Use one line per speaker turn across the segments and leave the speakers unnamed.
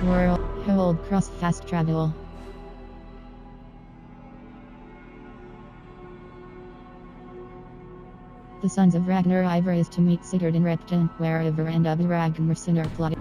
World, hold cross fast travel. The sons of Ragnar Ivar is to meet Sigurd in Repton, wherever and of Ragnarsson are plotted.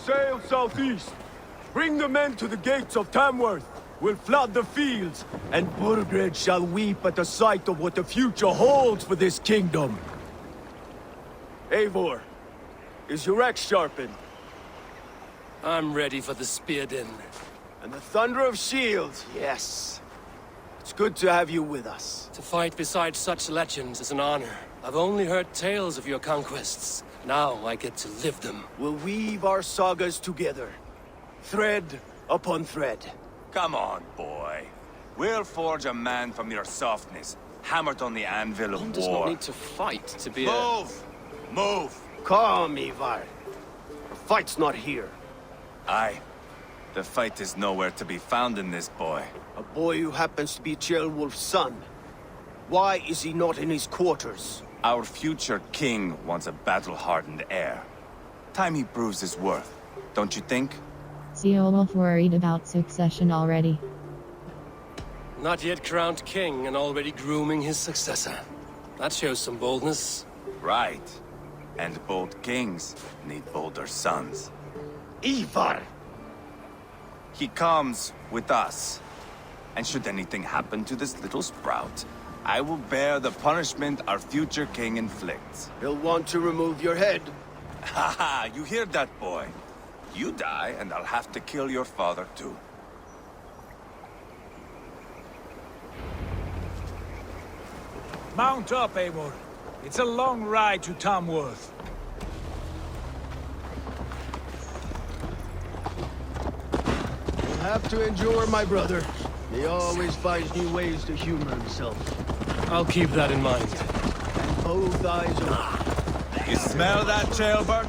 Sail southeast. Bring the men to the gates of Tamworth. We'll flood the fields, and Burgred shall weep at the sight of what the future holds for this kingdom. Eivor, is your axe sharpened?
I'm ready for the spear din.
And the thunder of shields, yes. It's good to have you with us.
To fight beside such legends is an honor. I've only heard tales of your conquests. Now I get to live them.
We'll weave our sagas together, thread upon thread.
Come on, boy. We'll forge a man from your softness, hammered on the anvil of
One
war.
does not need to fight to be
Move! Move!
Calm, Ivar. The fight's not here.
Aye. The fight is nowhere to be found in this boy.
A boy who happens to be Ceolwulf's son. Why is he not in his quarters?
Our future king wants a battle-hardened heir. Time he proves his worth, don't you think?
Ceolwulf worried about succession already.
Not yet crowned king and already grooming his successor. That shows some boldness.
Right. And bold kings need bolder sons.
Ivar!
He comes with us. And should anything happen to this little sprout, I will bear the punishment our future king inflicts.
He'll want to remove your head.
Haha, you hear that, boy? You die, and I'll have to kill your father, too.
Mount up, Eivor. It's a long ride to Tamworth.
You'll have to endure, my brother. He always finds new ways to humor himself.
I'll keep that in mind.
And both eyes open.
You smell that, jailbird?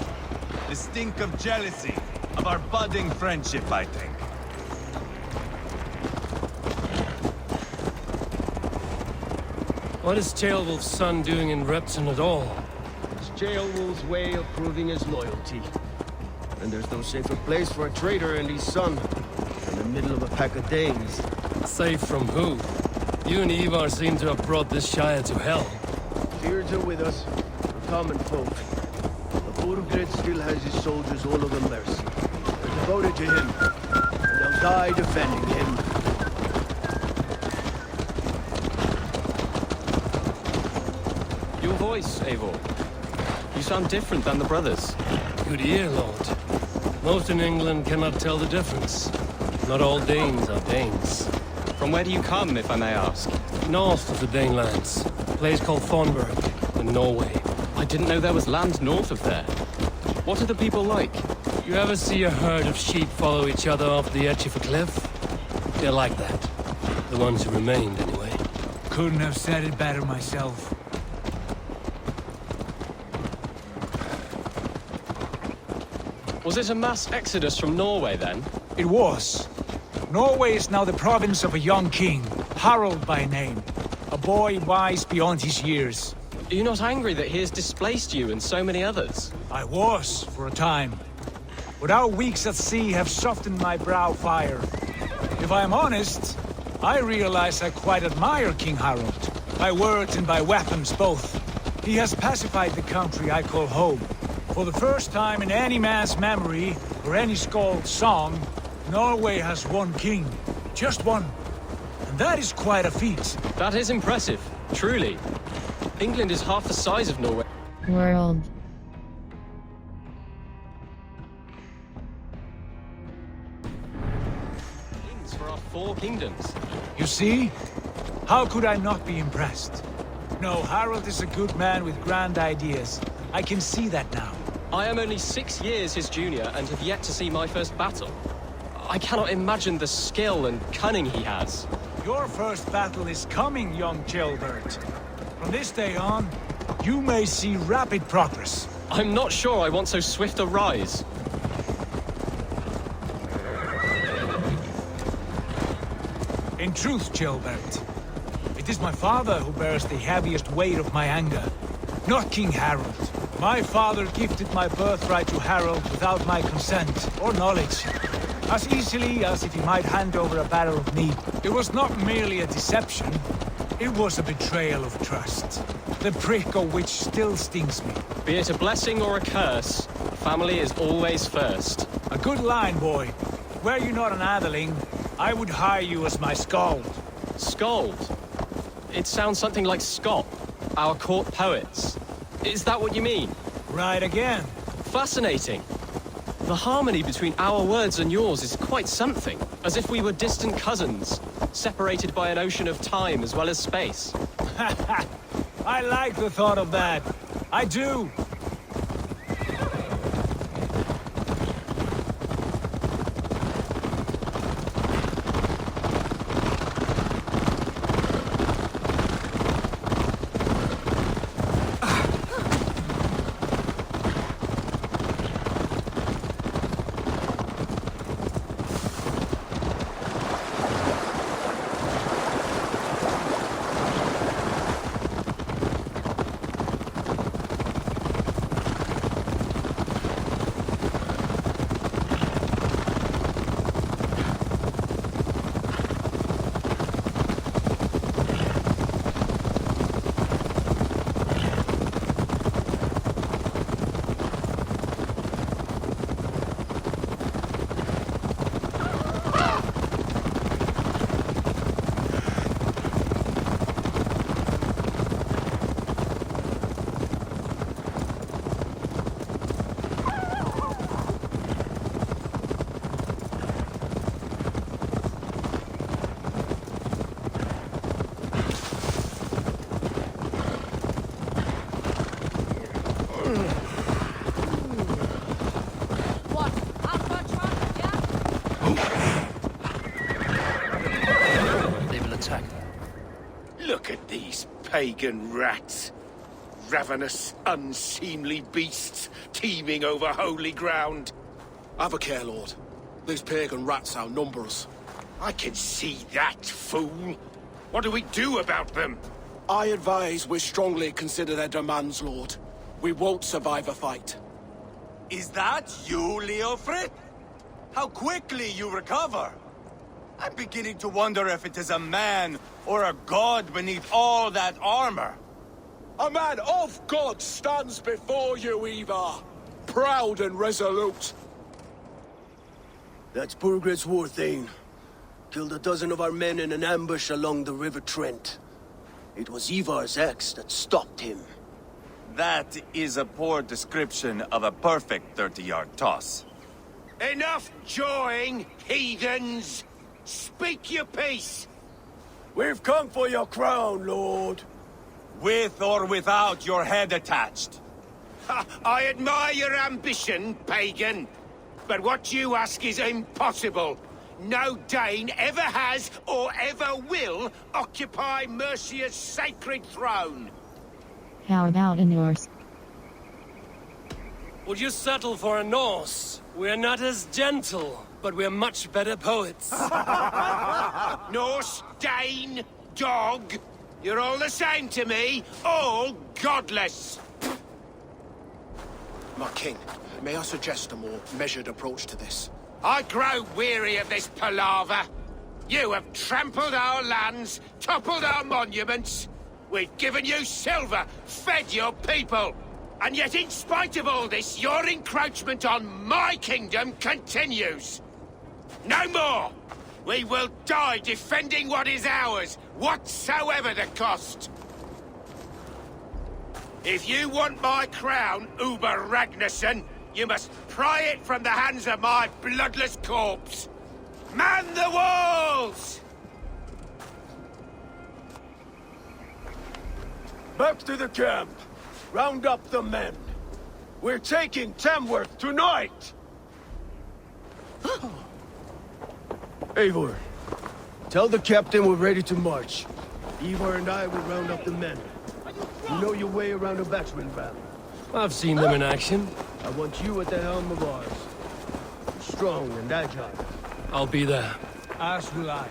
The stink of jealousy, of our budding friendship, I think.
What is Ceolwulf's son doing in Repton at all?
It's Ceolwulf's way of proving his loyalty. And there's no safer place for a traitor and his son in the middle of a pack of Danes.
Safe from who? You and Ivar seem to have brought this Shire to hell.
Fears are with us, the common folk. But Burgred still has his soldiers all over mercy. They're devoted to him, and they'll die defending him.
Your voice, Eivor. You sound different than the brothers.
Good ear, Lord. Most in England cannot tell the difference. Not all Danes are Danes.
From where do you come, if I may ask?
North of the Danelands, a place called Thornburg, in Norway.
I didn't know there was land north of there. What are the people like?
You ever see a herd of sheep follow each other off the edge of a cliff? They're like that. The ones who remained, anyway.
Couldn't have said it better myself.
Was it a mass exodus from Norway, then?
It was. Norway is now the province of a young king, Harald by name. A boy wise beyond his years.
Are you not angry that he has displaced you and so many others?
I was, for a time. But our weeks at sea have softened my brow fire. If I am honest, I realize I quite admire King Harald. By words and by weapons both. He has pacified the country I call home. For the first time in any man's memory, or any skald's song, Norway has one king. Just one. And that is quite a feat.
That is impressive, truly. England is half the size of Norway.
World.
For our 4 kingdoms.
You see? How could I not be impressed? No, Harald is a good man with grand ideas. I can see that now.
I am only 6 years his junior and have yet to see my first battle. I cannot imagine the skill and cunning he has.
Your first battle is coming, young Chilbert. From this day on, you may see rapid progress.
I'm not sure I want so swift a rise.
In truth, Chilbert, it is my father who bears the heaviest weight of my anger, not King Harald. My father gifted my birthright to Harald without my consent or knowledge, as easily as if he might hand over a barrel of meat. It was not merely a deception, it was a betrayal of trust, the prick of which still stings me.
Be it a blessing or a curse, family is always first.
A good line, boy. Were you not an atheling, I would hire you as my skald.
Skald? It sounds something like Scott, our court poets. Is that what you mean?
Right again.
Fascinating. The harmony between our words and yours is quite something. As if we were distant cousins, separated by an ocean of time as well as space.
I like the thought of that. I do.
Look at these pagan rats. Ravenous, unseemly beasts teeming over holy ground.
Have a care, Lord. These pagan rats outnumber us.
I can see that, fool. What do we do about them?
I advise we strongly consider their demands, Lord. We won't survive a fight.
Is that you, Leofrid? How quickly you recover! I'm beginning to wonder if it is a man or a god beneath all that armor.
A man of God stands before you, Ivar. Proud and resolute.
That's Burgred's war thane. Killed a dozen of our men in an ambush along the River Trent. It was Ivar's axe that stopped him.
That is a poor description of a perfect 30-yard toss. Enough jawing, heathens! Speak your piece!
We've come for your crown, Lord.
With or without your head attached. Ha, I admire your ambition, pagan. But what you ask is impossible. No Dane ever has or ever will occupy Mercia's sacred throne.
How about a Norse?
Would you settle for a Norse? We're not as gentle, but we're much better poets.
Norse, Dane, dog. You're all the same to me. All godless.
My king, may I suggest a more measured approach to this?
I grow weary of this palaver. You have trampled our lands, toppled our monuments. We've given you silver, fed your people. And yet, in spite of all this, your encroachment on my kingdom continues. No more! We will die defending what is ours, whatsoever the cost. If you want my crown, Uber Ragnarsson, you must pry it from the hands of my bloodless corpse. Man the walls!
Back to the camp. Round up the men. We're taking Tamworth tonight! Eivor, tell the captain we're ready to march. Eivor and I will round up the men. You know your way around a battering ram.
I've seen them in action.
I want you at the helm of ours. Strong and agile.
I'll be there.
As will I.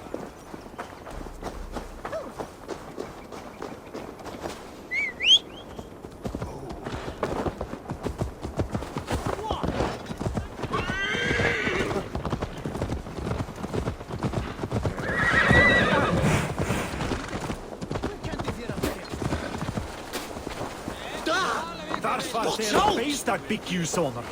That big you soner.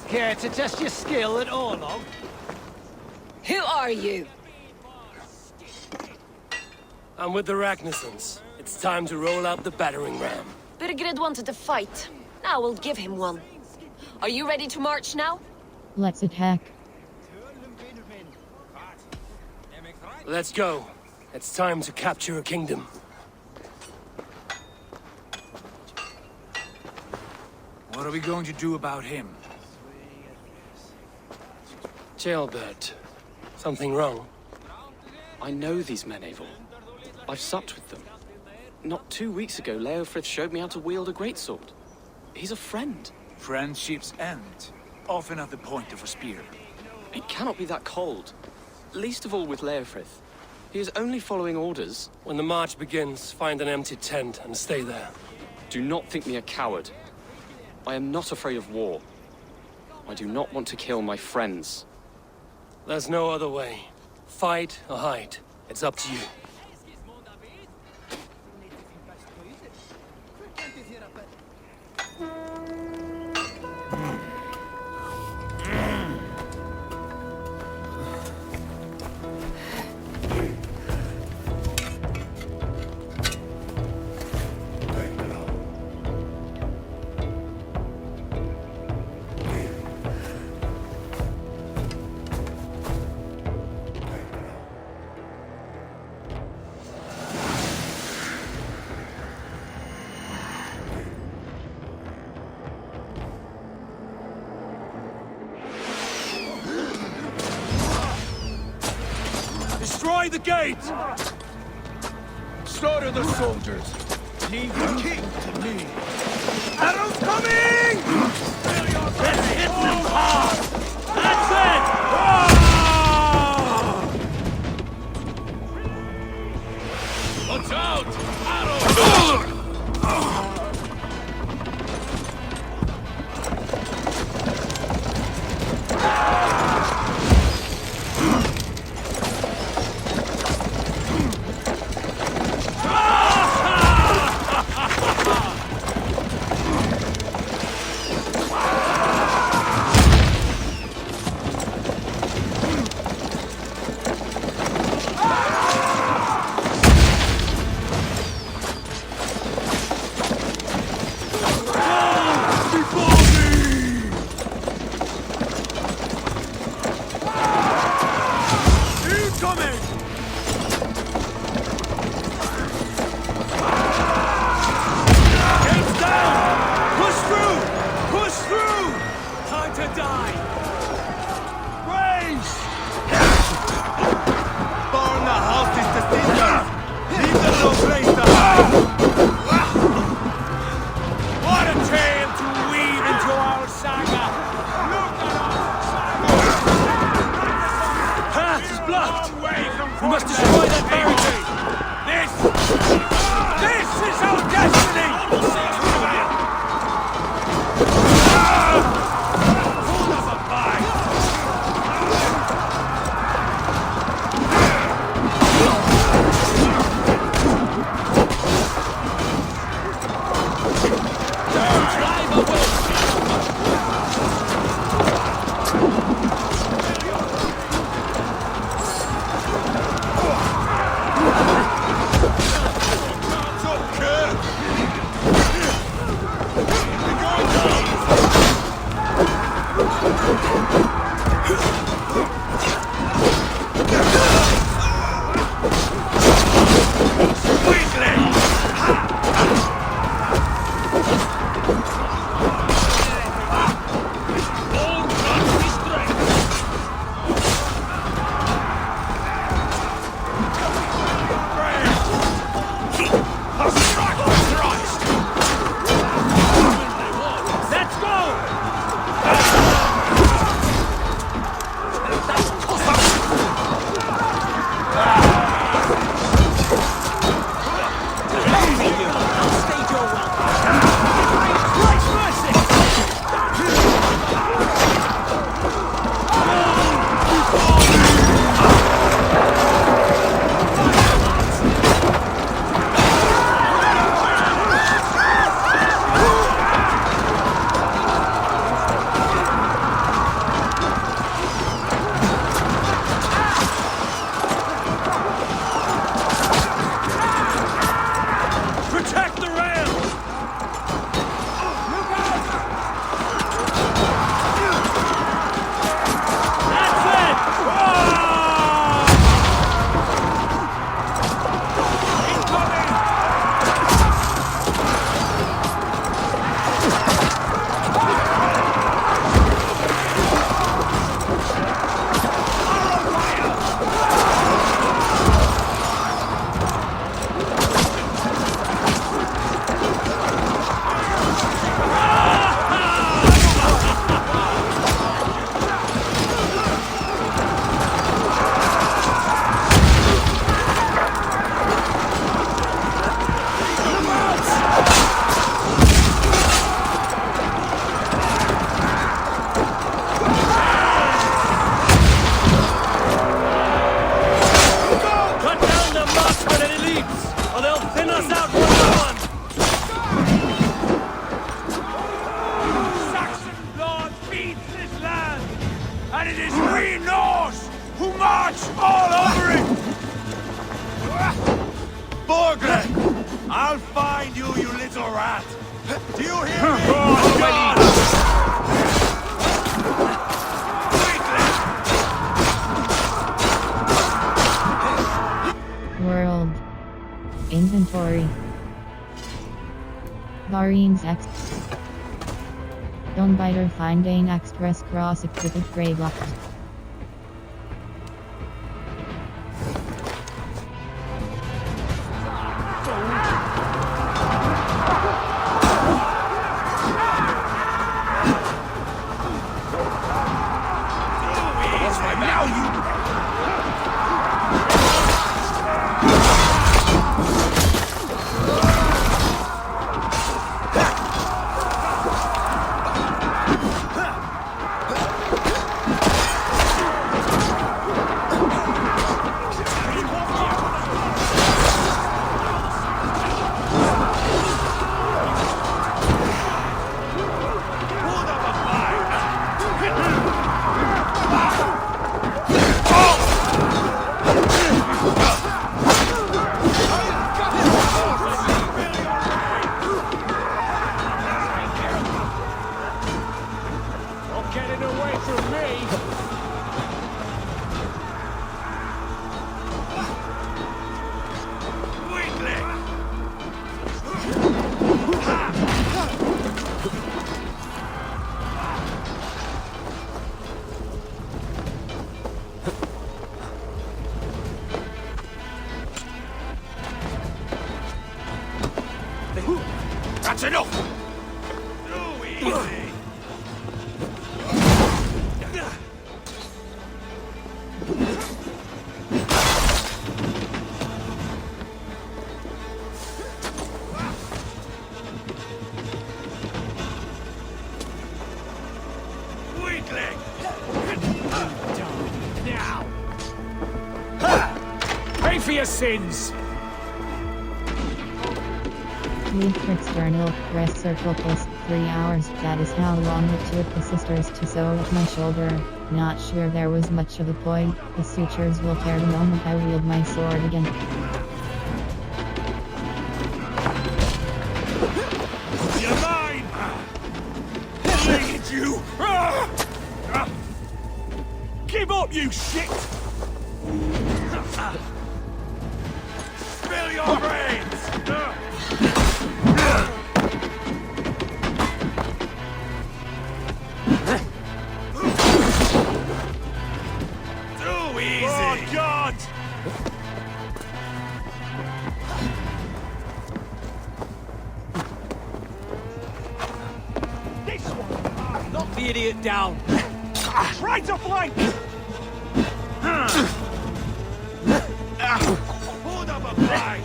Care to test your skill at Orlog?
Who are you?
I'm with the Ragnarssons. It's time to roll out the battering ram.
Birgrid wanted to fight. Now we'll give him one. Are you ready to march now?
Let's attack.
Let's go. It's time to capture a kingdom.
What are we going to do about him?
Ceolbert. Something wrong?
I know these men, Eivor. I've supped with them. Not 2 weeks ago, Leofrith showed me how to wield a greatsword. He's a friend.
Friendships end, often at the point of a spear.
It cannot be that cold. Least of all with Leofrith. He is only following orders.
When the march begins, find an empty tent and stay there.
Do not think me a coward. I am not afraid of war. I do not want to kill my friends.
There's no other way. Fight or hide. It's up to you.
Destroy the gate! Slaughter the soldiers. Leave the king to me. Arrows coming! Let's hit them hard! That's it! Watch out! Arrows!
saga! Look at
Path is blocked! We must destroy that barricade!
This is our destiny!
I'll find you, you little rat! Do you hear me?
World. Inventory. Varings X. Donbiter finding Express Cross equipped grey block.
That's enough! Too easy! weakling!
Now! Pay for your sins!
Read Crick's journal, rest circle plus 3 hours. That is how long it took the sisters to sew up my shoulder. Not sure there was much of a point. The sutures will tear the moment I wield my sword again.
You're mine! Bleed you! Give up, you shit! Spill your brains!
Too easy!
Oh, God! This one!
Knock the idiot down.
Try to flank!
Hold up a fight!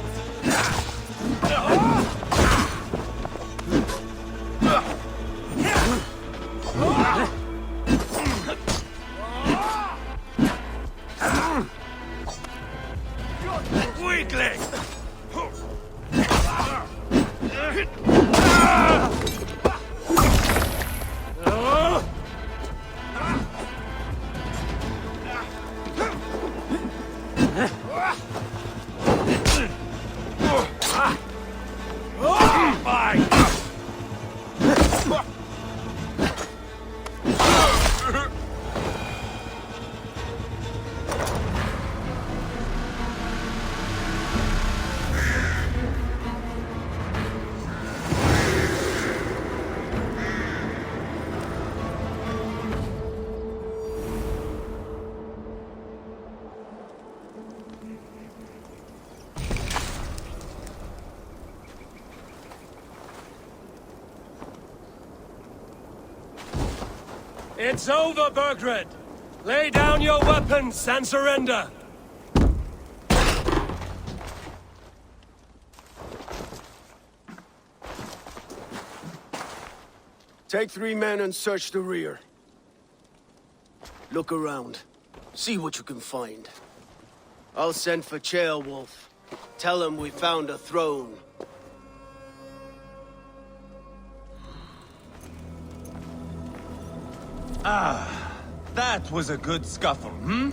Weakling!
It's over, Burgred! Lay down your weapons and surrender!
Take 3 men and search the rear. Look around. See what you can find. I'll send for Chaelwolf. Tell him we found a throne.
That was a good scuffle, hmm?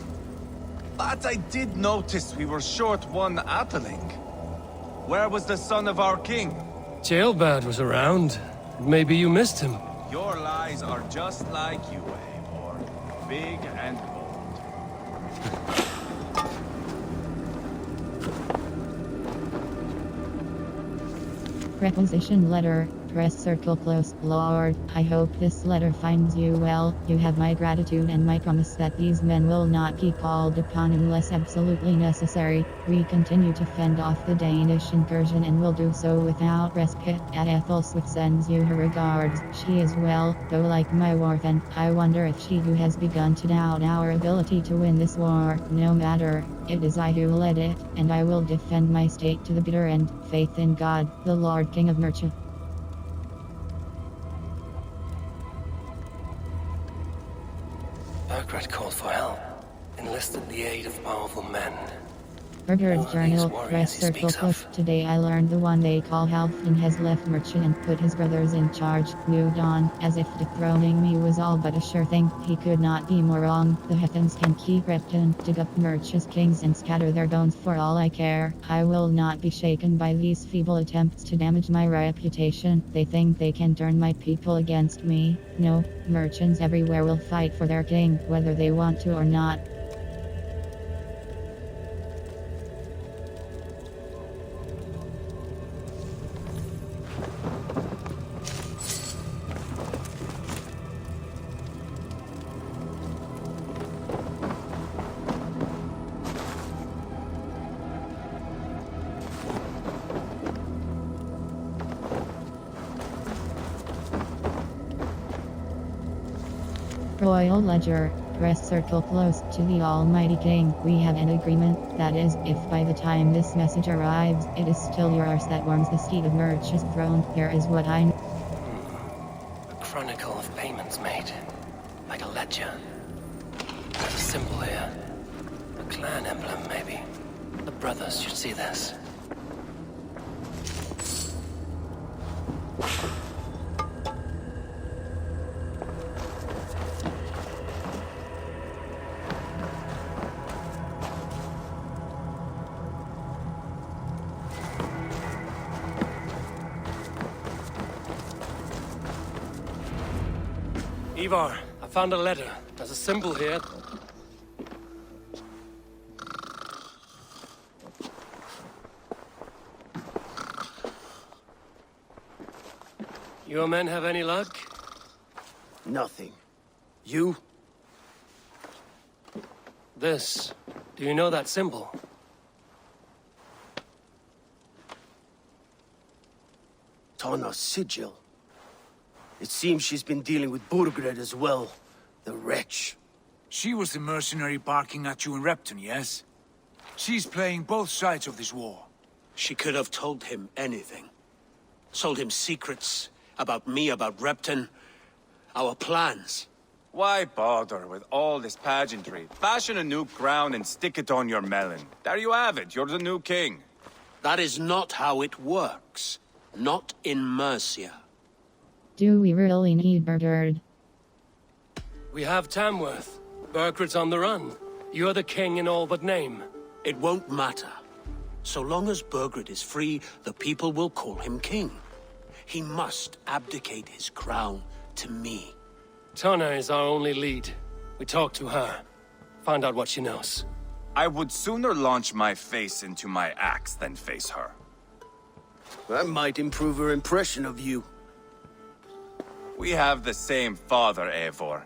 But I did notice we were short one Atheling. Where was the son of our king?
Jailbird was around. Maybe you missed him.
Your lies are just like you, Eivor. Big and bold.
Requisition letter. Press circle close. Lord, I hope this letter finds you well. You have my gratitude and my promise that these men will not be called upon unless absolutely necessary. We continue to fend off the Danish incursion and will do so without respite. And Ethelsuth sends you her regards. She is well, though like my Warthen, I wonder if she who has begun to doubt our ability to win this war. No matter, it is I who led it, and I will defend my state to the bitter end. Faith in God, the Lord King of Mercia.
Burgred called for help, enlisted the aid of powerful men.
Burgred's journal, press circle push. Today I learned the one they call Halfdan has left Mercia and put his brothers in charge. New Dawn, as if dethroning me was all but a sure thing. He could not be more wrong. The Heathens can keep Repton, dig up Mercia's kings and scatter their bones for all I care. I will not be shaken by these feeble attempts to damage my reputation. They think they can turn my people against me. No, merchants everywhere will fight for their king, whether they want to or not. Royal Ledger, press circle close to the Almighty King. We have an agreement, that is, if by the time this message arrives, it is still yours that warms the seat of Mercia's throne. Here is what I know.
A chronicle of payments made. like a ledger. There's a symbol here. A clan emblem, maybe. The brothers should see this. Ivar, I found a letter. There's a symbol here. Your men have any luck?
Nothing. You?
This. Do you know that symbol?
Tana's sigil. It seems she's been dealing with Burgred as well. The wretch.
She was the mercenary barking at you in Repton, yes? She's playing both sides of this war.
She could have told him anything. Sold him secrets about me, about Repton, our plans.
Why bother with all this pageantry? Fashion a new crown and stick it on your melon. There you have it, you're the new king.
That is not how it works. Not in Mercia.
Do we really need Burgred?
We have Tamworth. Burgred's on the run. You're the king in all but name.
It won't matter. So long as Burgred is free, the people will call him king. He must abdicate his crown to me.
Tana is our only lead. We talk to her. Find out what she knows.
I would sooner launch my face into my axe than face her.
That might improve her impression of you.
We have the same father, Eivor,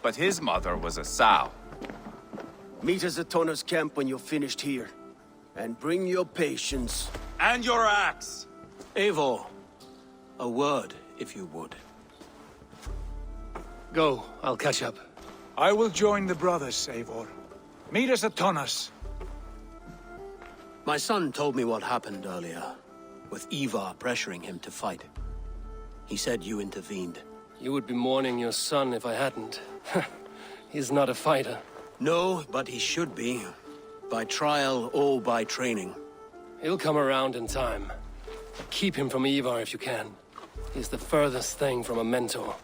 but his mother was a sow.
Meet us at Tana's camp when you're finished here. And bring your patience.
And your axe!
Eivor, a word, if you would.
Go, I'll catch up.
I will join the brothers, Eivor. Meet us at Tonas.
My son told me what happened earlier, with Ivar pressuring him to fight. He said you intervened.
You would be mourning your son if I hadn't. He's not a fighter.
No, but he should be. By trial or by training.
He'll come around in time. Keep him from Ivar if you can. He's the furthest thing from a mentor.